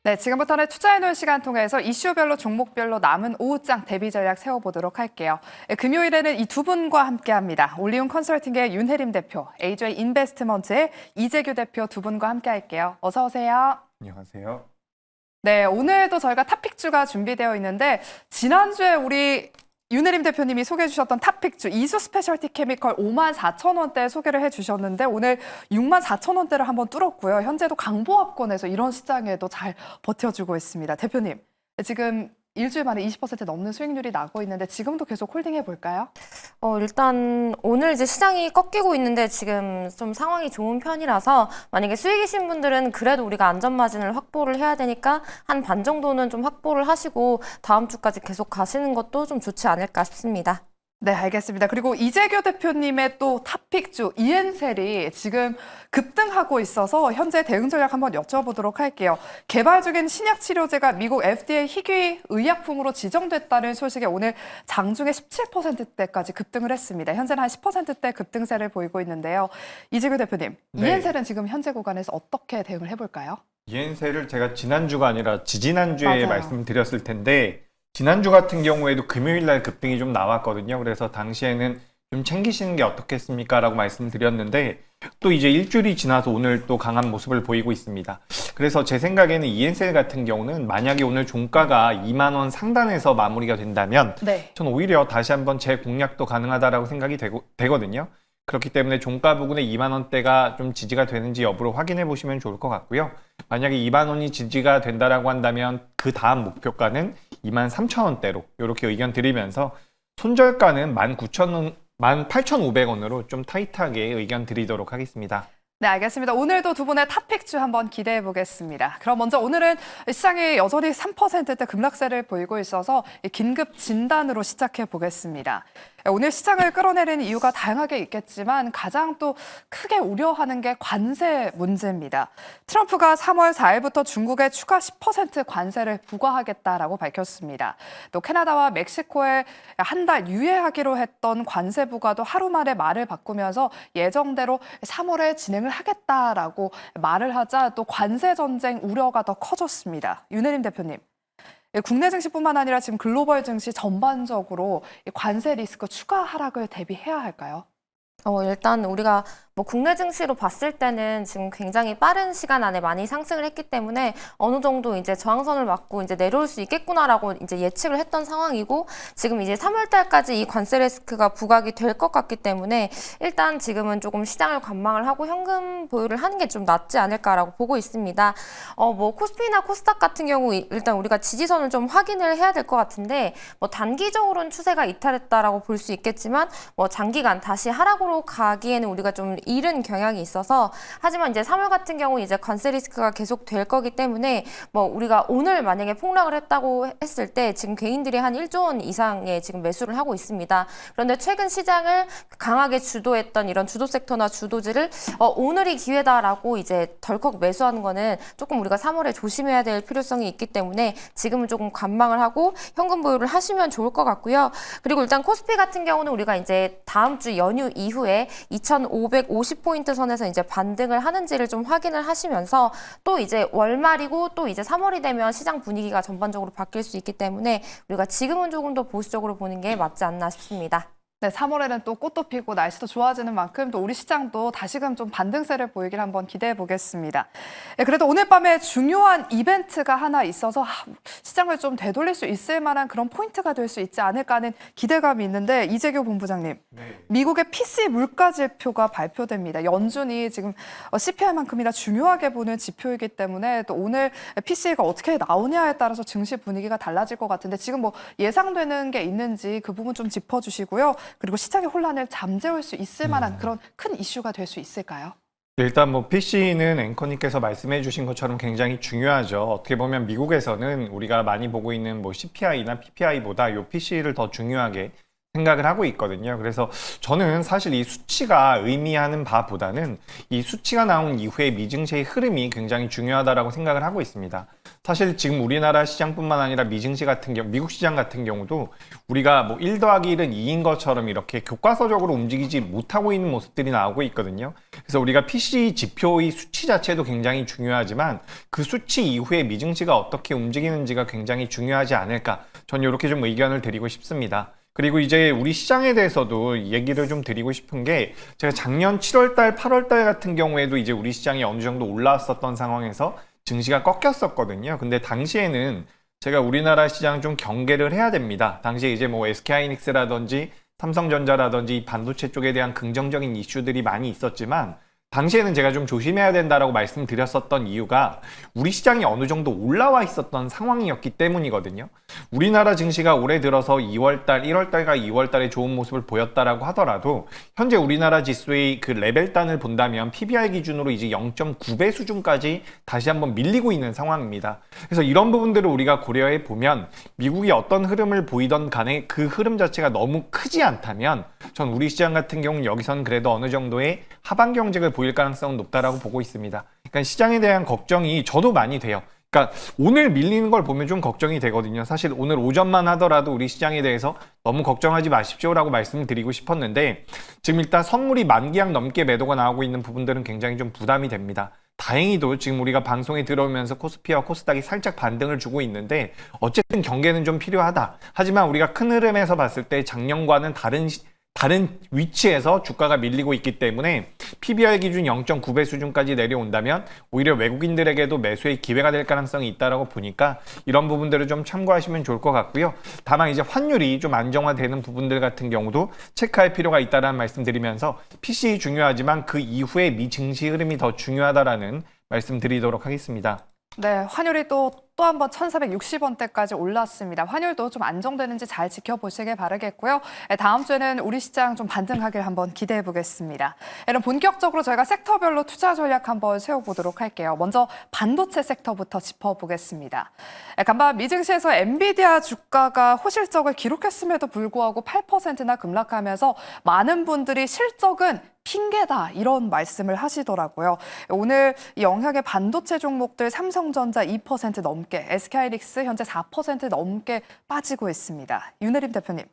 네, 지금부터는 투자해놓은 시간 통해서 이슈별로 종목별로 남은 오후장 대비 전략 세워보도록 할게요. 네, 금요일에는 이 두 분과 함께합니다. 올리온 컨설팅의 윤혜림 대표, AJ 인베스트먼트의 이재규 대표 두 분과 함께할게요. 어서 오세요. 안녕하세요. 네, 오늘도 저희가 탑픽주가 준비되어 있는데 지난주에 우리 윤혜림 대표님이 소개해 주셨던 탑픽주 이수 스페셜티 케미컬 54,000원대 소개를 해주셨는데 오늘 64,000원대를 한번 뚫었고요. 현재도 강보합권에서 이런 시장에도 잘 버텨주고 있습니다. 대표님, 지금 일주일 만에 20% 넘는 수익률이 나고 있는데 지금도 계속 홀딩해 볼까요? 일단 오늘 이제 시장이 꺾이고 있는데 지금 좀 상황이 좋은 편이라서 만약에 수익이신 분들은 그래도 우리가 안전 마진을 확보를 해야 되니까 한 반 정도는 좀 확보를 하시고 다음 주까지 계속 가시는 것도 좀 좋지 않을까 싶습니다. 네, 알겠습니다. 그리고 이재규 대표님의 또 탑픽주 이엔셀이 지금 급등하고 있어서 현재 대응 전략 한번 여쭤보도록 할게요. 개발 중인 신약 치료제가 미국 FDA 희귀 의약품으로 지정됐다는 소식에 오늘 장중에 17%대까지 급등을 했습니다. 현재는 한 10%대 급등세를 보이고 있는데요. 이재규 대표님, 네. 이엔셀은 지금 현재 구간에서 어떻게 대응을 해볼까요? 이엔셀을 제가 지난주가 아니라 지지난주에 맞아요. 말씀드렸을 텐데 지난주 같은 경우에도 금요일 날 급등이 좀 나왔거든요. 그래서 당시에는 좀 챙기시는 게 어떻겠습니까? 라고 말씀드렸는데 또 이제 일주일이 지나서 오늘 또 강한 모습을 보이고 있습니다. 그래서 제 생각에는 이엔셀 같은 경우는 만약에 오늘 종가가 2만 원 상단에서 마무리가 된다면 네. 전 오히려 다시 한번 재공략도 가능하다라고 생각이 되거든요. 그렇기 때문에 종가 부근에 2만 원대가 좀 지지가 되는지 여부를 확인해 보시면 좋을 것 같고요. 만약에 2만 원이 지지가 된다라고 한다면 그 다음 목표가는 2만 3천 원대로 이렇게 의견 드리면서 손절가는 19,000원, 18,500원으로 좀 타이트하게 의견 드리도록 하겠습니다. 네, 알겠습니다. 오늘도 두 분의 탑픽주 한번 기대해 보겠습니다. 그럼 먼저 오늘은 시장이 여전히 3%대 급락세를 보이고 있어서 긴급 진단으로 시작해 보겠습니다. 오늘 시장을 끌어내리는 이유가 다양하게 있겠지만 가장 또 크게 우려하는 게 관세 문제입니다. 트럼프가 3월 4일부터 중국에 추가 10% 관세를 부과하겠다라고 밝혔습니다. 또 캐나다와 멕시코에 한 달 유예하기로 했던 관세 부과도 하루 만에 말을 바꾸면서 예정대로 3월에 진행을 하겠다라고 말을 하자 또 관세 전쟁 우려가 더 커졌습니다. 윤혜림 대표님. 국내 증시뿐만 아니라 지금 글로벌 증시 전반적으로 관세 리스크 추가 하락을 대비해야 할까요? 일단 우리가 국내 증시로 봤을 때는 지금 굉장히 빠른 시간 안에 많이 상승을 했기 때문에 어느 정도 이제 저항선을 맞고 이제 내려올 수 있겠구나라고 이제 예측을 했던 상황이고 지금 이제 3월 달까지 이 관세 리스크가 부각이 될 것 같기 때문에 일단 지금은 조금 시장을 관망을 하고 현금 보유를 하는 게 좀 낫지 않을까라고 보고 있습니다. 코스피나 코스닥 같은 경우 일단 우리가 지지선을 좀 확인을 해야 될 것 같은데 단기적으로는 추세가 이탈했다라고 볼 수 있겠지만 장기간 다시 하락으로 가기에는 우리가 좀 이른 경향이 있어서 하지만 이제 3월 같은 경우 이제 관세 리스크가 계속 될 거기 때문에 우리가 오늘 만약에 폭락을 했다고 했을 때 지금 개인들이 한 1조 원 이상의 지금 매수를 하고 있습니다. 그런데 최근 시장을 강하게 주도했던 이런 주도 섹터나 주도지를 오늘이 기회다라고 이제 덜컥 매수하는 거는 조금 우리가 3월에 조심해야 될 필요성이 있기 때문에 지금은 조금 관망을 하고 현금 보유를 하시면 좋을 것 같고요. 그리고 일단 코스피 같은 경우는 우리가 이제 다음 주 연휴 이후에 2,550포인트 선에서 이제 반등을 하는지를 좀 확인을 하시면서 또 이제 월말이고 또 이제 3월이 되면 시장 분위기가 전반적으로 바뀔 수 있기 때문에 우리가 지금은 조금 더 보수적으로 보는 게 맞지 않나 싶습니다. 네, 3월에는 또 꽃도 피고 날씨도 좋아지는 만큼 또 우리 시장도 다시금 좀 반등세를 보이길 한번 기대해 보겠습니다. 네, 그래도 오늘 밤에 중요한 이벤트가 하나 있어서 시장을 좀 되돌릴 수 있을 만한 그런 포인트가 될 수 있지 않을까 하는 기대감이 있는데 이재규 본부장님, 네. 미국의 PC 물가 지표가 발표됩니다. 연준이 지금 CPI만큼이나 중요하게 보는 지표이기 때문에 또 오늘 PC가 어떻게 나오냐에 따라서 증시 분위기가 달라질 것 같은데 지금 예상되는 게 있는지 그 부분 좀 짚어주시고요. 그리고 시장의 혼란을 잠재울 수 있을 만한 그런 큰 이슈가 될 수 있을까요? 일단 PC는 앵커님께서 말씀해 주신 것처럼 굉장히 중요하죠. 어떻게 보면 미국에서는 우리가 많이 보고 있는 CPI나 PPI보다 요 PC를 더 중요하게 생각을 하고 있거든요. 그래서 저는 사실 이 수치가 의미하는 바보다는 이 수치가 나온 이후에 미증시의 흐름이 굉장히 중요하다라고 생각을 하고 있습니다. 사실 지금 우리나라 시장뿐만 아니라 미증시 같은 경우, 미국 시장 같은 경우도 우리가 뭐 1 더하기 1은 2인 것처럼 이렇게 교과서적으로 움직이지 못하고 있는 모습들이 나오고 있거든요. 그래서 우리가 PCE 지표의 수치 자체도 굉장히 중요하지만 그 수치 이후에 미증시가 어떻게 움직이는지가 굉장히 중요하지 않을까. 전 이렇게 좀 의견을 드리고 싶습니다. 그리고 이제 우리 시장에 대해서도 얘기를 좀 드리고 싶은 게 제가 작년 7월달, 8월달 같은 경우에도 이제 우리 시장이 어느 정도 올라왔었던 상황에서 증시가 꺾였었거든요. 근데 당시에는 제가 우리나라 시장 좀 경계를 해야 됩니다. 당시에 이제 뭐 SK하이닉스라든지 삼성전자라든지 반도체 쪽에 대한 긍정적인 이슈들이 많이 있었지만 당시에는 제가 좀 조심해야 된다라고 말씀드렸었던 이유가 우리 시장이 어느 정도 올라와 있었던 상황이었기 때문이거든요. 우리나라 증시가 올해 들어서 2월달, 1월달과 2월달에 좋은 모습을 보였다라고 하더라도 현재 우리나라 지수의 그 레벨단을 본다면 PBR 기준으로 이제 0.9배 수준까지 다시 한번 밀리고 있는 상황입니다. 그래서 이런 부분들을 우리가 고려해 보면 미국이 어떤 흐름을 보이던 간에 그 흐름 자체가 너무 크지 않다면 전 우리 시장 같은 경우는 여기선 그래도 어느 정도의 하방 경직을 보일 가능성은 높다라고 보고 있습니다. 그러니까 시장에 대한 걱정이 저도 많이 돼요. 그러니까 오늘 밀리는 걸 보면 좀 걱정이 되거든요. 사실 오늘 오전만 하더라도 우리 시장에 대해서 너무 걱정하지 마십시오라고 말씀을 드리고 싶었는데 지금 일단 선물이 만기약 넘게 매도가 나오고 있는 부분들은 굉장히 좀 부담이 됩니다. 다행히도 지금 우리가 방송에 들어오면서 코스피와 코스닥이 살짝 반등을 주고 있는데 어쨌든 경계는 좀 필요하다. 하지만 우리가 큰 흐름에서 봤을 때 작년과는 다른 위치에서 주가가 밀리고 있기 때문에 PBR 기준 0.9배 수준까지 내려온다면 오히려 외국인들에게도 매수의 기회가 될 가능성이 있다라고 보니까 이런 부분들을 좀 참고하시면 좋을 것 같고요. 다만 이제 환율이 좀 안정화되는 부분들 같은 경우도 체크할 필요가 있다라는 말씀 드리면서 PCE 중요하지만 그 이후에 미 증시 흐름이 더 중요하다라는 말씀 드리도록 하겠습니다. 네, 환율이 또 한 번 1,460원대까지 올랐습니다. 환율도 좀 안정되는지 잘 지켜보시길 바라겠고요. 다음 주에는 우리 시장 좀 반등하길 한번 기대해 보겠습니다. 그럼 본격적으로 저희가 섹터별로 투자 전략 한번 세워보도록 할게요. 먼저 반도체 섹터부터 짚어보겠습니다. 간밤 미증시에서 엔비디아 주가가 호실적을 기록했음에도 불구하고 8%나 급락하면서 많은 분들이 실적은 핑계다 이런 말씀을 하시더라고요. 오늘 이 영향의 반도체 종목들 삼성전자 2% 넘게, SK하이닉스 현재 4% 넘게 빠지고 있습니다. 윤혜림 대표님,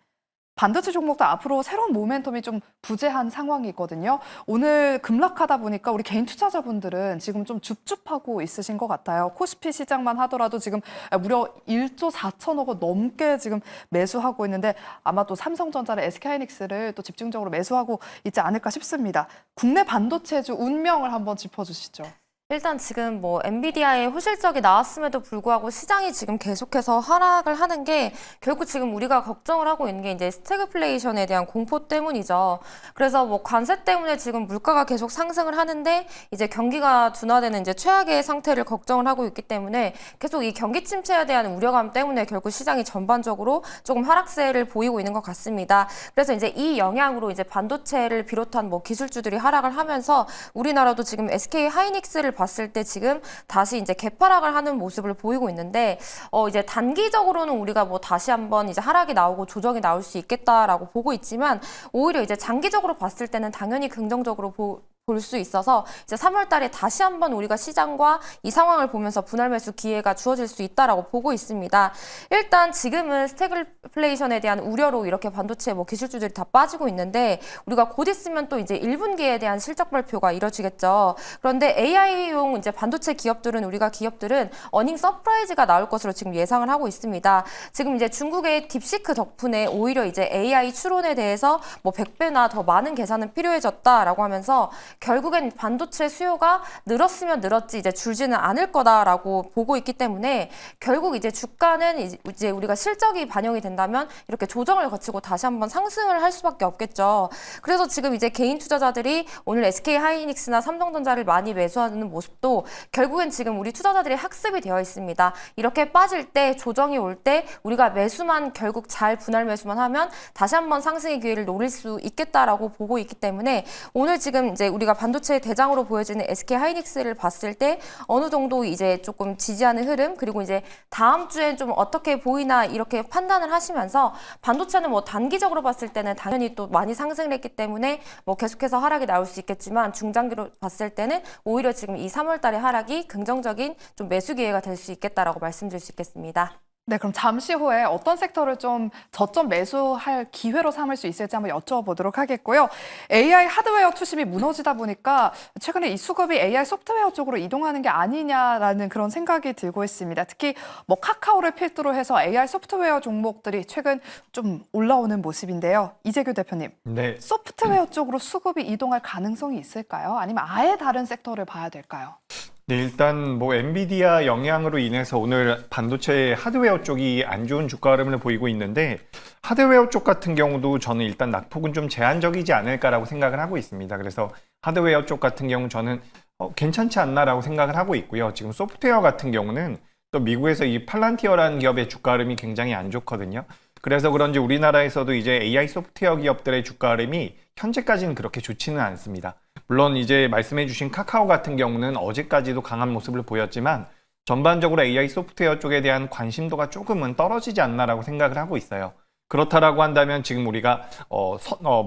반도체 종목도 앞으로 새로운 모멘텀이 좀 부재한 상황이거든요. 오늘 급락하다 보니까 우리 개인 투자자분들은 지금 좀 줍줍하고 있으신 것 같아요. 코스피 시장만 하더라도 지금 무려 1조 4천억 원 넘게 지금 매수하고 있는데 아마 또 삼성전자나 SK하이닉스를 또 집중적으로 매수하고 있지 않을까 싶습니다. 국내 반도체주 운명을 한번 짚어주시죠. 일단 지금 뭐 엔비디아의 호실적이 나왔음에도 불구하고 시장이 지금 계속해서 하락을 하는 게 결국 지금 우리가 걱정을 하고 있는 게 이제 스태그플레이션에 대한 공포 때문이죠. 그래서 뭐 관세 때문에 지금 물가가 계속 상승을 하는데 이제 경기가 둔화되는 이제 최악의 상태를 걱정을 하고 있기 때문에 계속 이 경기 침체에 대한 우려감 때문에 결국 시장이 전반적으로 조금 하락세를 보이고 있는 것 같습니다. 그래서 이제 이 영향으로 이제 반도체를 비롯한 뭐 기술주들이 하락을 하면서 우리나라도 지금 SK하이닉스를 봤을 때 지금 다시 이제 개파락을 하는 모습을 보이고 있는데 이제 단기적으로는 우리가 뭐 다시 한번 이제 하락이 나오고 조정이 나올 수 있겠다라고 보고 있지만 오히려 이제 장기적으로 봤을 때는 당연히 긍정적으로 볼 수 있어서 이제 3월 달에 다시 한번 우리가 시장과 이 상황을 보면서 분할 매수 기회가 주어질 수 있다라고 보고 있습니다. 일단 지금은 스태그플레이션에 대한 우려로 이렇게 반도체 뭐 기술주들이 다 빠지고 있는데 우리가 곧 있으면 또 이제 1분기에 대한 실적 발표가 이뤄지겠죠. 그런데 AI용 이제 반도체 기업들은 어닝 서프라이즈가 나올 것으로 지금 예상을 하고 있습니다. 지금 이제 중국의 딥시크 덕분에 오히려 이제 AI 추론에 대해서 뭐 100배나 더 많은 계산은 필요해졌다라고 하면서 결국엔 반도체 수요가 늘었으면 늘었지 이제 줄지는 않을 거다라고 보고 있기 때문에 결국 이제 주가는 이제 우리가 실적이 반영이 된다면 이렇게 조정을 거치고 다시 한번 상승을 할 수밖에 없겠죠. 그래서 지금 이제 개인 투자자들이 오늘 SK하이닉스나 삼성전자를 많이 매수하는 모습도 결국엔 지금 우리 투자자들이 학습이 되어 있습니다. 이렇게 빠질 때 조정이 올 때 우리가 매수만 결국 잘 분할 매수만 하면 다시 한번 상승의 기회를 노릴 수 있겠다라고 보고 있기 때문에 오늘 지금 이제 우리가 우리가 반도체 대장으로 보여지는 SK 하이닉스를 봤을 때 어느 정도 이제 조금 지지하는 흐름, 그리고 이제 다음 주에 좀 어떻게 보이나 이렇게 판단을 하시면서 반도체는 뭐 단기적으로 봤을 때는 당연히 또 많이 상승을 했기 때문에 뭐 계속해서 하락이 나올 수 있겠지만 중장기로 봤을 때는 오히려 지금 이 3월 달의 하락이 긍정적인 좀 매수 기회가 될 수 있겠다라고 말씀드릴 수 있겠습니다. 네, 그럼 잠시 후에 어떤 섹터를 좀 저점 매수할 기회로 삼을 수 있을지 한번 여쭤보도록 하겠고요. AI 하드웨어 투심이 무너지다 보니까 최근에 이 수급이 AI 소프트웨어 쪽으로 이동하는 게 아니냐라는 그런 생각이 들고 있습니다. 특히 뭐 카카오를 필두로 해서 AI 소프트웨어 종목들이 최근 좀 올라오는 모습인데요. 이재규 대표님, 네. 소프트웨어 쪽으로 수급이 이동할 가능성이 있을까요? 아니면 아예 다른 섹터를 봐야 될까요? 네, 일단 뭐 엔비디아 영향으로 인해서 오늘 반도체 하드웨어 쪽이 안 좋은 주가 흐름을 보이고 있는데 하드웨어 쪽 같은 경우도 저는 일단 낙폭은 좀 제한적이지 않을까라고 생각을 하고 있습니다. 그래서 하드웨어 쪽 같은 경우 저는 괜찮지 않나라고 생각을 하고 있고요. 지금 소프트웨어 같은 경우는 또 미국에서 이 팔란티어라는 기업의 주가 흐름이 굉장히 안 좋거든요. 그래서 그런지 우리나라에서도 이제 AI 소프트웨어 기업들의 주가 흐름이 현재까지는 그렇게 좋지는 않습니다. 물론 이제 말씀해주신 카카오 같은 경우는 어제까지도 강한 모습을 보였지만 전반적으로 AI 소프트웨어 쪽에 대한 관심도가 조금은 떨어지지 않나라고 생각을 하고 있어요. 그렇다라고 한다면 지금 우리가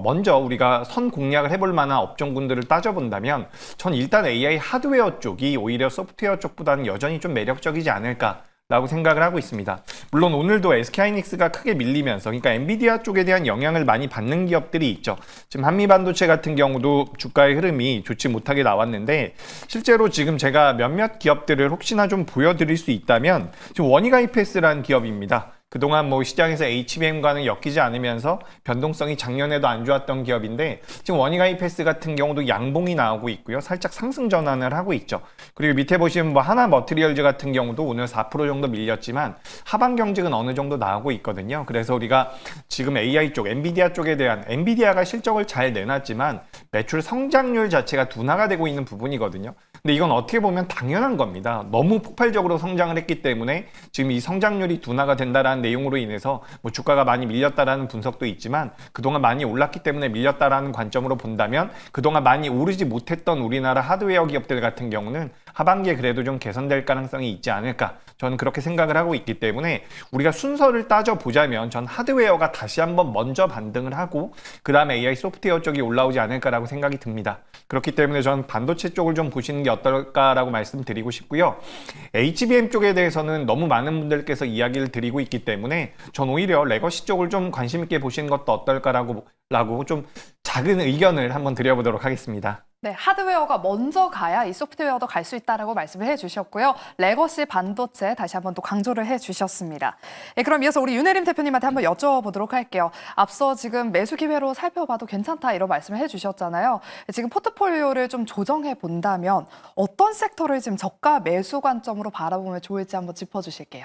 먼저 우리가 선 공략을 해볼 만한 업종군들을 따져본다면 전 일단 AI 하드웨어 쪽이 오히려 소프트웨어 쪽보다는 여전히 좀 매력적이지 않을까 라고 생각을 하고 있습니다. 물론 오늘도 SK하이닉스가 크게 밀리면서 그러니까 엔비디아 쪽에 대한 영향을 많이 받는 기업들이 있죠. 지금 한미반도체 같은 경우도 주가의 흐름이 좋지 못하게 나왔는데 실제로 지금 제가 몇몇 기업들을 혹시나 좀 보여드릴 수 있다면 지금 원익IPS라는 기업입니다. 그동안 뭐 시장에서 HBM과는 엮이지 않으면서 변동성이 작년에도 안 좋았던 기업인데 지금 원익IPS 같은 경우도 양봉이 나오고 있고요. 살짝 상승 전환을 하고 있죠. 그리고 밑에 보시면 뭐 하나머티리얼즈 같은 경우도 오늘 4% 정도 밀렸지만 하반 경직은 어느 정도 나오고 있거든요. 그래서 우리가 지금 AI 쪽, 엔비디아 쪽에 대한 엔비디아가 실적을 잘 내놨지만 매출 성장률 자체가 둔화가 되고 있는 부분이거든요. 근데 이건 어떻게 보면 당연한 겁니다. 너무 폭발적으로 성장을 했기 때문에 지금 이 성장률이 둔화가 된다라는 내용으로 인해서 뭐 주가가 많이 밀렸다라는 분석도 있지만 그동안 많이 올랐기 때문에 밀렸다라는 관점으로 본다면 그동안 많이 오르지 못했던 우리나라 하드웨어 기업들 같은 경우는 하반기에 그래도 좀 개선될 가능성이 있지 않을까 저는 그렇게 생각을 하고 있기 때문에 우리가 순서를 따져보자면 전 하드웨어가 다시 한번 먼저 반등을 하고 그 다음에 AI 소프트웨어 쪽이 올라오지 않을까라고 생각이 듭니다. 그렇기 때문에 저는 반도체 쪽을 좀 보시는 게 어떨까라고 말씀드리고 싶고요. HBM 쪽에 대해서는 너무 많은 분들께서 이야기를 드리고 있기 때문에 전 오히려 레거시 쪽을 좀 관심 있게 보시는 것도 어떨까라고 좀 작은 의견을 한번 드려보도록 하겠습니다. 네, 하드웨어가 먼저 가야 이 소프트웨어도 갈 수 있다라고 말씀을 해주셨고요. 레거시 반도체 다시 한번 또 강조를 해주셨습니다. 네, 그럼 이어서 우리 윤혜림 대표님한테 한번 여쭤보도록 할게요. 앞서 지금 매수 기회로 살펴봐도 괜찮다 이런 말씀을 해주셨잖아요. 지금 포트폴리오를 좀 조정해 본다면 어떤 섹터를 지금 저가 매수 관점으로 바라보면 좋을지 한번 짚어주실게요.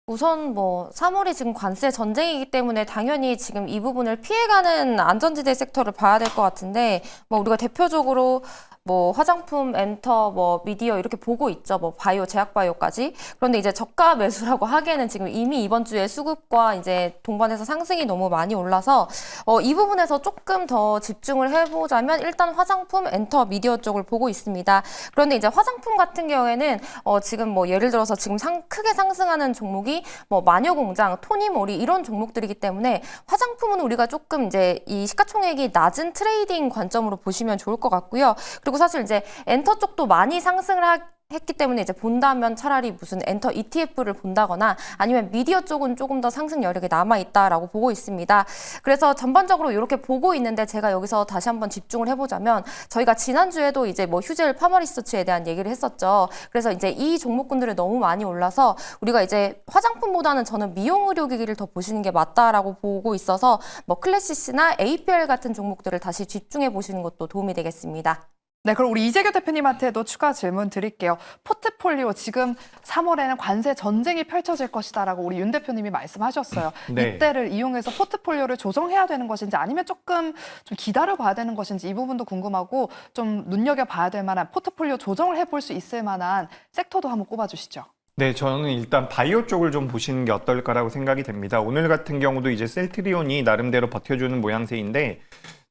우선 뭐 3월이 지금 관세 전쟁이기 때문에 당연히 지금 이 부분을 피해가는 안전지대 섹터를 봐야 될 것 같은데 뭐 우리가 대표적으로 뭐 화장품, 엔터, 뭐 미디어 이렇게 보고 있죠. 뭐 바이오, 제약바이오까지. 그런데 이제 저가 매수라고 하기에는 지금 이미 이번 주에 수급과 이제 동반해서 상승이 너무 많이 올라서 이 부분에서 조금 더 집중을 해보자면 일단 화장품, 엔터, 미디어 쪽을 보고 있습니다. 그런데 이제 화장품 같은 경우에는 지금 뭐 예를 들어서 지금 크게 상승하는 종목이 뭐 마녀공장, 토니모리 이런 종목들이기 때문에 화장품은 우리가 조금 이제 이 시가총액이 낮은 트레이딩 관점으로 보시면 좋을 것 같고요. 그리고 사실 이제 엔터 쪽도 많이 상승을 했기 때문에 이제 본다면 차라리 무슨 엔터 ETF를 본다거나 아니면 미디어 쪽은 조금 더 상승 여력이 남아있다라고 보고 있습니다. 그래서 전반적으로 이렇게 보고 있는데 제가 여기서 다시 한번 집중을 해보자면 저희가 지난주에도 이제 뭐 휴젤 파마리서치에 대한 얘기를 했었죠. 그래서 이제 이 종목군들이 너무 많이 올라서 우리가 이제 화장품보다는 저는 미용 의료기기를 더 보시는 게 맞다라고 보고 있어서 뭐 클래시스나 APL 같은 종목들을 다시 집중해 보시는 것도 도움이 되겠습니다. 네, 그럼 우리 이재규 대표님한테도 추가 질문 드릴게요. 포트폴리오 지금 3월에는 관세 전쟁이 펼쳐질 것이다라고 우리 윤 대표님이 말씀하셨어요. 네. 이때를 이용해서 포트폴리오를 조정해야 되는 것인지 아니면 조금 좀 기다려봐야 되는 것인지 이 부분도 궁금하고 좀 눈여겨봐야 될 만한 포트폴리오 조정을 해볼 수 있을 만한 섹터도 한번 꼽아주시죠. 네, 저는 일단 바이오 쪽을 좀 보시는 게 어떨까라고 생각이 됩니다. 오늘 같은 경우도 이제 셀트리온이 나름대로 버텨주는 모양새인데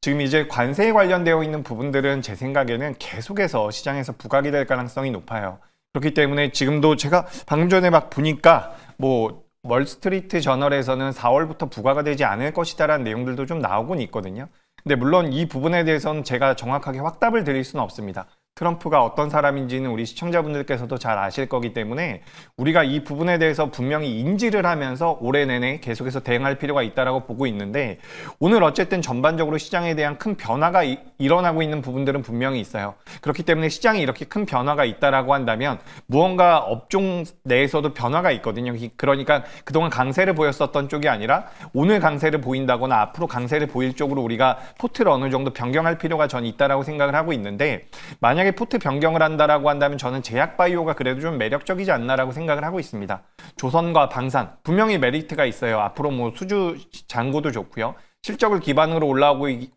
지금 이제 관세에 관련되어 있는 부분들은 제 생각에는 계속해서 시장에서 부각이 될 가능성이 높아요. 그렇기 때문에 지금도 제가 방금 전에 막 보니까 뭐 월스트리트 저널에서는 4월부터 부과가 되지 않을 것이다라는 내용들도 좀 나오곤 있거든요. 근데 물론 이 부분에 대해서는 제가 정확하게 확답을 드릴 수는 없습니다. 트럼프가 어떤 사람인지는 우리 시청자분들께서도 잘 아실 거기 때문에 우리가 이 부분에 대해서 분명히 인지를 하면서 올해 내내 계속해서 대응할 필요가 있다라고 보고 있는데, 오늘 어쨌든 전반적으로 시장에 대한 큰 변화가 일어나고 있는 부분들은 분명히 있어요. 그렇기 때문에 시장에 이렇게 큰 변화가 있다라고 한다면 무언가 업종 내에서도 변화가 있거든요. 그러니까 그동안 강세를 보였었던 쪽이 아니라 오늘 강세를 보인다거나 앞으로 강세를 보일 쪽으로 우리가 포트를 어느 정도 변경할 필요가 전 있다라고 생각을 하고 있는데, 만약에 포트 변경을 한다라고 한다면 저는 제약바이오가 그래도 좀 매력적이지 않나라고 생각을 하고 있습니다. 조선과 방산 분명히 메리트가 있어요. 앞으로 뭐 수주 잔고도 좋고요. 실적을 기반으로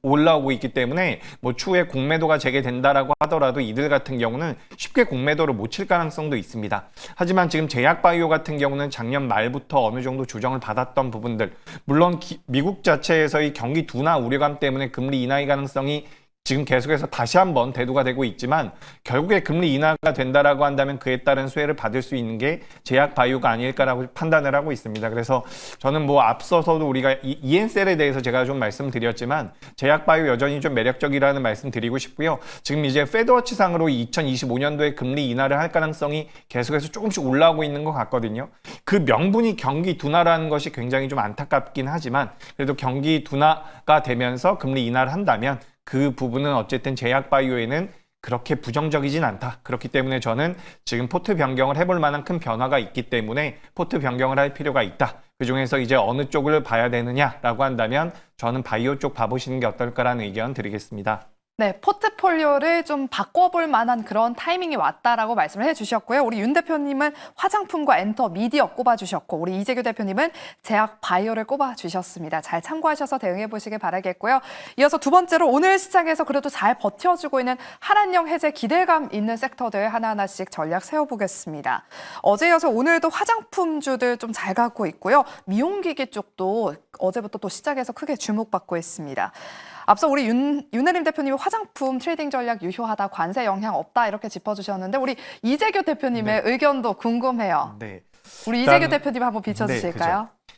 올라오고 있기 때문에 뭐 추후에 공매도가 재개된다라고 하더라도 이들 같은 경우는 쉽게 공매도를 못 칠 가능성도 있습니다. 하지만 지금 제약바이오 같은 경우는 작년 말부터 어느 정도 조정을 받았던 부분들, 물론 미국 자체에서의 경기 둔화 우려감 때문에 금리 인하의 가능성이 지금 계속해서 다시 한번 대두가 되고 있지만, 결국에 금리 인하가 된다라고 한다면 그에 따른 수혜를 받을 수 있는 게 제약 바이오가 아닐까라고 판단을 하고 있습니다. 그래서 저는 뭐 앞서서도 우리가 이엔셀에 대해서 제가 좀 말씀드렸지만 제약 바이오 여전히 좀 매력적이라는 말씀 드리고 싶고요. 지금 이제 페드워치상으로 2025년도에 금리 인하를 할 가능성이 계속해서 조금씩 올라오고 있는 것 같거든요. 그 명분이 경기 둔화라는 것이 굉장히 좀 안타깝긴 하지만, 그래도 경기 둔화가 되면서 금리 인하를 한다면 그 부분은 어쨌든 제약바이오에는 그렇게 부정적이진 않다. 그렇기 때문에 저는 지금 포트 변경을 해볼 만한 큰 변화가 있기 때문에 포트 변경을 할 필요가 있다. 그중에서 이제 어느 쪽을 봐야 되느냐라고 한다면 저는 바이오 쪽 봐보시는 게 어떨까라는 의견 드리겠습니다. 네, 포트폴리오를 좀 바꿔볼 만한 그런 타이밍이 왔다라고 말씀을 해주셨고요. 우리 윤 대표님은 화장품과 엔터, 미디어 꼽아주셨고, 우리 이재규 대표님은 제약 바이오를 꼽아주셨습니다. 잘 참고하셔서 대응해보시길 바라겠고요. 이어서 두 번째로 오늘 시장에서 그래도 잘 버텨주고 있는 한한령 해제 기대감 있는 섹터들 하나하나씩 전략 세워보겠습니다. 어제 이어서 오늘도 화장품주들 좀 잘 가고 있고요. 미용기기 쪽도 어제부터 또 시작해서 크게 주목받고 있습니다. 앞서 우리 윤혜림 대표님이 화장품 트레이딩 전략 유효하다, 관세 영향 없다 이렇게 짚어주셨는데, 우리 이재규 대표님의 의견도 궁금해요. 네. 우리 이재규 대표님 한번 비춰주실까요? 네,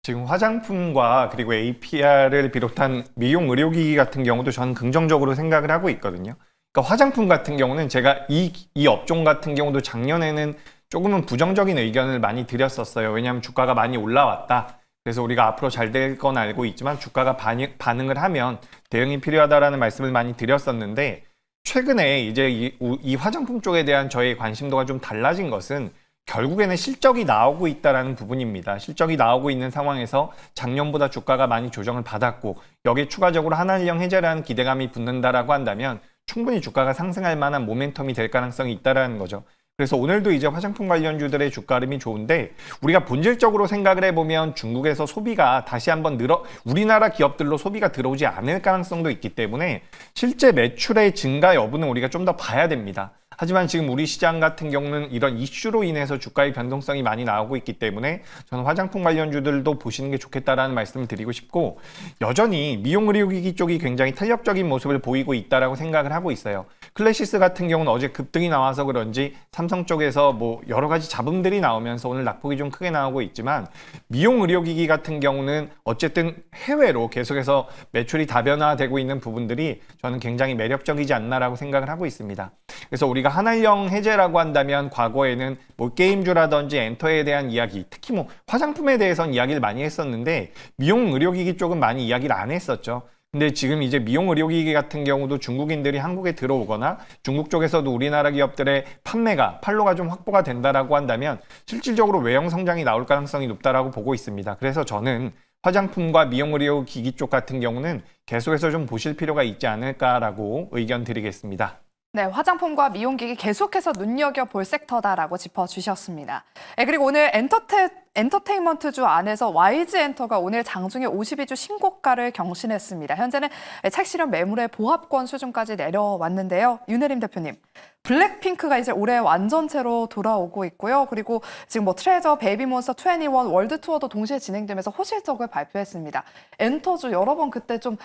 지금 화장품과 그리고 APR을 비롯한 미용 의료기기 같은 경우도 저는 긍정적으로 생각을 하고 있거든요. 그러니까 화장품 같은 경우는 제가 이 업종 같은 경우도 작년에는 조금은 부정적인 의견을 많이 드렸었어요. 왜냐하면 주가가 많이 올라왔다. 그래서 우리가 앞으로 잘 될 건 알고 있지만 주가가 반응을 하면 대응이 필요하다라는 말씀을 많이 드렸었는데, 최근에 이제 이 화장품 쪽에 대한 저의 관심도가 좀 달라진 것은 결국에는 실적이 나오고 있다라는 부분입니다. 실적이 나오고 있는 상황에서 작년보다 주가가 많이 조정을 받았고, 여기에 추가적으로 한한령 해제라는 기대감이 붙는다라고 한다면 충분히 주가가 상승할 만한 모멘텀이 될 가능성이 있다라는 거죠. 그래서 오늘도 이제 화장품 관련주들의 주가 흐름이 좋은데, 우리가 본질적으로 생각을 해보면 중국에서 소비가 다시 한번 우리나라 기업들로 소비가 들어오지 않을 가능성도 있기 때문에 실제 매출의 증가 여부는 우리가 좀 더 봐야 됩니다. 하지만 지금 우리 시장 같은 경우는 이런 이슈로 인해서 주가의 변동성이 많이 나오고 있기 때문에 저는 화장품 관련주들도 보시는 게 좋겠다라는 말씀을 드리고 싶고, 여전히 미용 의료기기 쪽이 굉장히 탄력적인 모습을 보이고 있다라고 생각을 하고 있어요. 클래시스 같은 경우는 어제 급등이 나와서 그런지 삼성 쪽에서 뭐 여러 가지 잡음들이 나오면서 오늘 낙폭이 좀 크게 나오고 있지만, 미용 의료기기 같은 경우는 어쨌든 해외로 계속해서 매출이 다변화되고 있는 부분들이 저는 굉장히 매력적이지 않나라고 생각을 하고 있습니다. 그래서 우리가 한한령 해제라고 한다면 과거에는 뭐 게임주라든지 엔터에 대한 이야기, 특히 뭐 화장품에 대해서는 이야기를 많이 했었는데 미용 의료기기 쪽은 많이 이야기를 안 했었죠. 근데 지금 이제 미용 의료기기 같은 경우도 중국인들이 한국에 들어오거나 중국 쪽에서도 우리나라 기업들의 판로가 좀 확보가 된다라고 한다면 실질적으로 외형 성장이 나올 가능성이 높다라고 보고 있습니다. 그래서 저는 화장품과 미용 의료기기 쪽 같은 경우는 계속해서 좀 보실 필요가 있지 않을까라고 의견 드리겠습니다. 네, 화장품과 미용기기 계속해서 눈여겨볼 섹터다라고 짚어주셨습니다. 그리고 오늘 엔터테인먼트주 안에서 YG엔터가 오늘 장중에 52주 신고가를 경신했습니다. 현재는 착실현 매물의 보합권 수준까지 내려왔는데요. 윤혜림 대표님, 블랙핑크가 이제 올해 완전체로 돌아오고 있고요. 그리고 지금 뭐 트레저, 베이비몬스터 21 월드 투어도 동시에 진행되면서 호실적을 발표했습니다. 엔터주 여러 번 그때 좀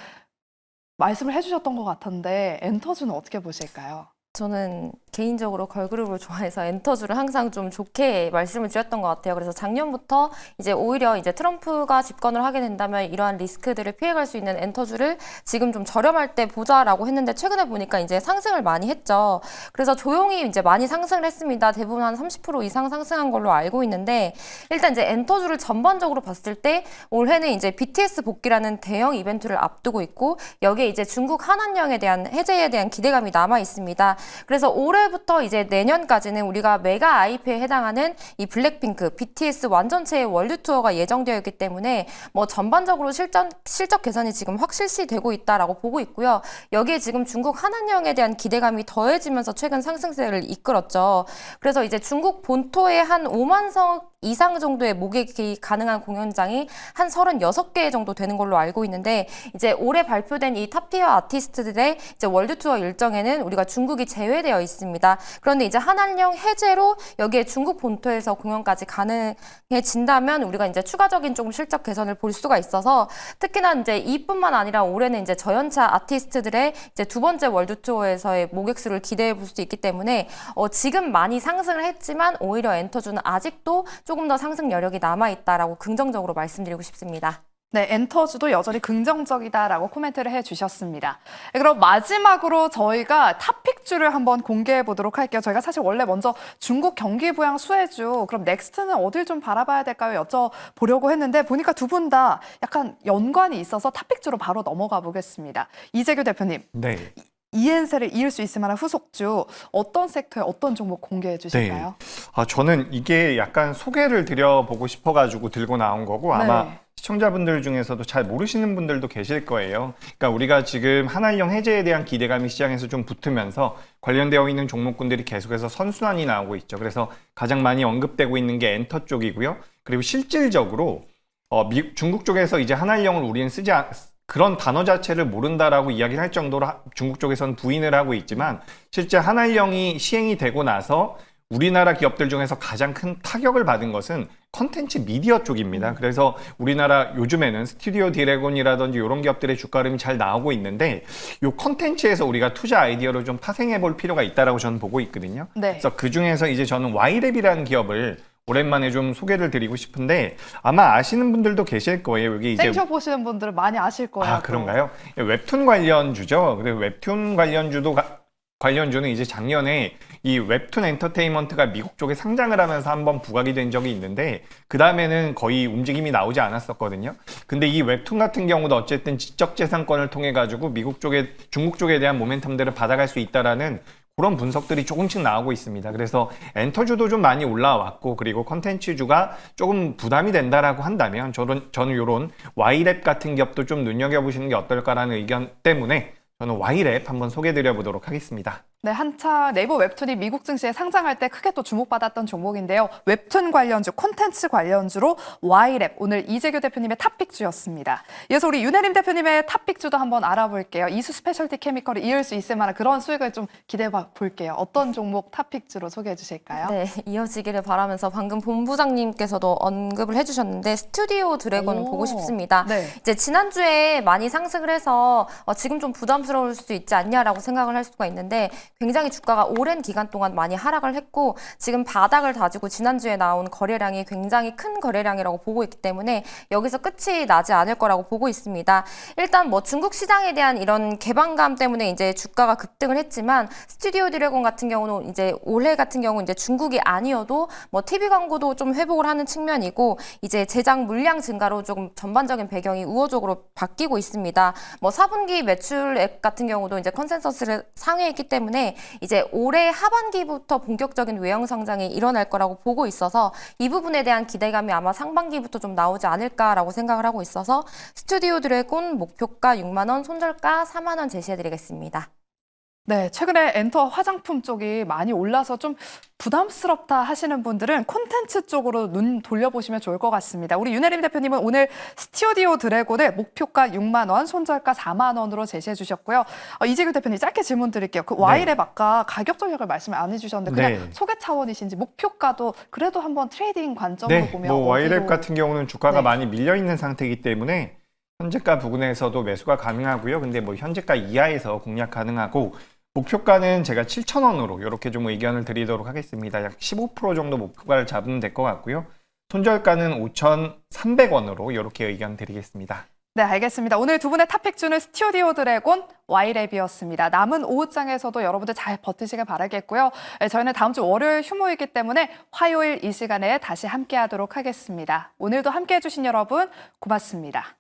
말씀을 해주셨던 것 같은데 엔터주는 어떻게 보실까요? 저는 개인적으로 걸그룹을 좋아해서 엔터주를 항상 좀 좋게 말씀을 드렸던 것 같아요. 그래서 작년부터 이제 오히려 이제 트럼프가 집권을 하게 된다면 이러한 리스크들을 피해갈 수 있는 엔터주를 지금 좀 저렴할 때 보자라고 했는데 최근에 보니까 이제 상승을 많이 했죠. 그래서 조용히 이제 많이 상승을 했습니다. 대부분 한 30% 이상 상승한 걸로 알고 있는데 일단 이제 엔터주를 전반적으로 봤을 때 올해는 이제 BTS 복귀라는 대형 이벤트를 앞두고 있고 여기에 이제 중국 한한령에 대한 해제에 대한 기대감이 남아 있습니다. 그래서 올해부터 이제 내년까지는 우리가 메가 아이피에 해당하는 이 블랙핑크, BTS 완전체의 월드 투어가 예정되어 있기 때문에 뭐 전반적으로 실적 개선이 지금 확 실시되고 있다라고 보고 있고요. 여기에 지금 중국 한한령에 대한 기대감이 더해지면서 최근 상승세를 이끌었죠. 그래서 이제 중국 본토에 한 5만 석 이상 정도의 목액이 가능한 공연장이 한 36개 정도 되는 걸로 알고 있는데 이제 올해 발표된 이 탑티어 아티스트들의 이제 월드 투어 일정에는 우리가 중국이 제외되어 있습니다. 그런데 이제 한한령 해제로 여기에 중국 본토에서 공연까지 가능해진다면 우리가 이제 추가적인 조금 실적 개선을 볼 수가 있어서 특히나 이제 이뿐만 아니라 올해는 이제 저연차 아티스트들의 이제 두 번째 월드 투어에서의 목액 수를 기대해 볼 수 있기 때문에 지금 많이 상승을 했지만 오히려 엔터주는 아직도 조금 더 상승 여력이 남아있다라고 긍정적으로 말씀드리고 싶습니다. 네, 엔터주도 여전히 긍정적이다라고 코멘트를 해주셨습니다. 네, 그럼 마지막으로 저희가 탑픽주를 한번 공개해 보도록 할게요. 저희가 사실 원래 먼저 중국 경기 부양 수혜주, 그럼 넥스트는 어딜 좀 바라봐야 될까요? 여쭤보려고 했는데 보니까 두 분 다 약간 연관이 있어서 탑픽주로 바로 넘어가 보겠습니다. 이재규 대표님. 네. 이엔세를 이을 수 있을 만한 후속주 어떤 섹터에 어떤 종목 공개해 주실까요? 저는 이게 약간 소개를 드려보고 싶어가지고 들고 나온 거고 아마 네. 시청자분들 중에서도 잘 모르시는 분들도 계실 거예요. 그러니까 우리가 지금 한한령 해제에 대한 기대감이 시장에서 좀 붙으면서 관련되어 있는 종목군들이 계속해서 선순환이 나오고 있죠. 그래서 가장 많이 언급되고 있는 게 엔터 쪽이고요. 그리고 실질적으로 중국 쪽에서 이제 한한령을 우리는 그런 단어 자체를 모른다라고 이야기를 할 정도로 중국 쪽에서는 부인을 하고 있지만 실제 한한령이 시행이 되고 나서 우리나라 기업들 중에서 가장 큰 타격을 받은 것은 컨텐츠 미디어 쪽입니다. 그래서 우리나라 요즘에는 스튜디오 드래곤이라든지 이런 기업들의 주가 흐름이 잘 나오고 있는데 이 컨텐츠에서 우리가 투자 아이디어를 좀 파생해 볼 필요가 있다라고 저는 보고 있거든요. 네. 그래서 그 중에서 이제 저는 와이랩이라는 기업을 오랜만에 좀 소개를 드리고 싶은데 아마 아시는 분들도 계실 거예요. 여기 이제 생쇼 보시는 분들은 많이 아실 거예요. 아, 그런가요? 웹툰 관련주죠. 그리고 웹툰 관련주는 이제 작년에 이 웹툰 엔터테인먼트가 미국 쪽에 상장을 하면서 한번 부각이 된 적이 있는데 그 다음에는 거의 움직임이 나오지 않았었거든요. 근데 이 웹툰 같은 경우도 어쨌든 지적재산권을 통해 가지고 중국 쪽에 대한 모멘텀들을 받아갈 수 있다라는 그런 분석들이 조금씩 나오고 있습니다. 그래서 엔터주도 좀 많이 올라왔고 그리고 컨텐츠주가 조금 부담이 된다라고 한다면 저는 이런 와이랩 같은 기업도 좀 눈여겨보시는 게 어떨까라는 의견 때문에 저는 와이랩 한번 소개해드려 보도록 하겠습니다. 네, 한창 네이버 웹툰이 미국 증시에 상장할 때 크게 또 주목받았던 종목인데요. 웹툰 관련주, 콘텐츠 관련주로 와이랩, 오늘 이재규 대표님의 탑픽주였습니다. 이어서 우리 윤혜림 대표님의 탑픽주도 한번 알아볼게요. 이수 스페셜티 케미컬을 이을 수 있을 만한 그런 수익을 좀 기대해 볼게요. 어떤 종목 탑픽주로 소개해 주실까요? 네, 이어지기를 바라면서 방금 본부장님께서도 언급을 해주셨는데 스튜디오 드래곤 보고 싶습니다. 네. 이제 지난주에 많이 상승을 해서 지금 좀 부담스러울 수 있지 않냐라고 생각을 할 수가 있는데 굉장히 주가가 오랜 기간 동안 많이 하락을 했고 지금 바닥을 다지고 지난주에 나온 거래량이 굉장히 큰 거래량이라고 보고 있기 때문에 여기서 끝이 나지 않을 거라고 보고 있습니다. 일단 뭐 중국 시장에 대한 이런 개방감 때문에 이제 주가가 급등을 했지만 스튜디오 드래곤 같은 경우는 이제 올해 같은 경우 이제 중국이 아니어도 뭐 TV 광고도 좀 회복을 하는 측면이고 이제 제작 물량 증가로 조금 전반적인 배경이 우호적으로 바뀌고 있습니다. 뭐 4분기 매출액 같은 경우도 이제 컨센서스를 상회했기 때문에 이제 올해 하반기부터 본격적인 외형 성장이 일어날 거라고 보고 있어서 이 부분에 대한 기대감이 아마 상반기부터 좀 나오지 않을까라고 생각을 하고 있어서 스튜디오 드래곤 목표가 6만 원, 손절가 4만 원 제시해드리겠습니다. 네, 최근에 엔터 화장품 쪽이 많이 올라서 좀 부담스럽다 하시는 분들은 콘텐츠 쪽으로 눈 돌려보시면 좋을 것 같습니다. 우리 윤혜림 대표님은 오늘 스튜디오 드래곤의 목표가 6만 원, 손절가 4만 원으로 제시해 주셨고요. 이재규 대표님 짧게 질문 드릴게요. 그 와이랩 아까 가격 전략을 말씀을 안 해주셨는데 그냥 네. 소개 차원이신지 목표가도 그래도 한번 트레이딩 관점으로 보면 뭐 와이랩 어디로- 같은 경우는 주가가 네. 많이 밀려 있는 상태이기 때문에 현재가 부근에서도 매수가 가능하고요. 근데 뭐 현재가 이하에서 공략 가능하고 목표가는 제가 7,000원으로 이렇게 좀 의견을 드리도록 하겠습니다. 약 15% 정도 목표가를 잡으면 될 것 같고요. 손절가는 5,300원으로 이렇게 의견 드리겠습니다. 네, 알겠습니다. 오늘 두 분의 탑픽주는 스튜디오 드래곤, Y랩이었습니다. 남은 오후장에서도 여러분들 잘 버티시길 바라겠고요. 저희는 다음 주 월요일 휴무이기 때문에 화요일 이 시간에 다시 함께하도록 하겠습니다. 오늘도 함께해 주신 여러분 고맙습니다.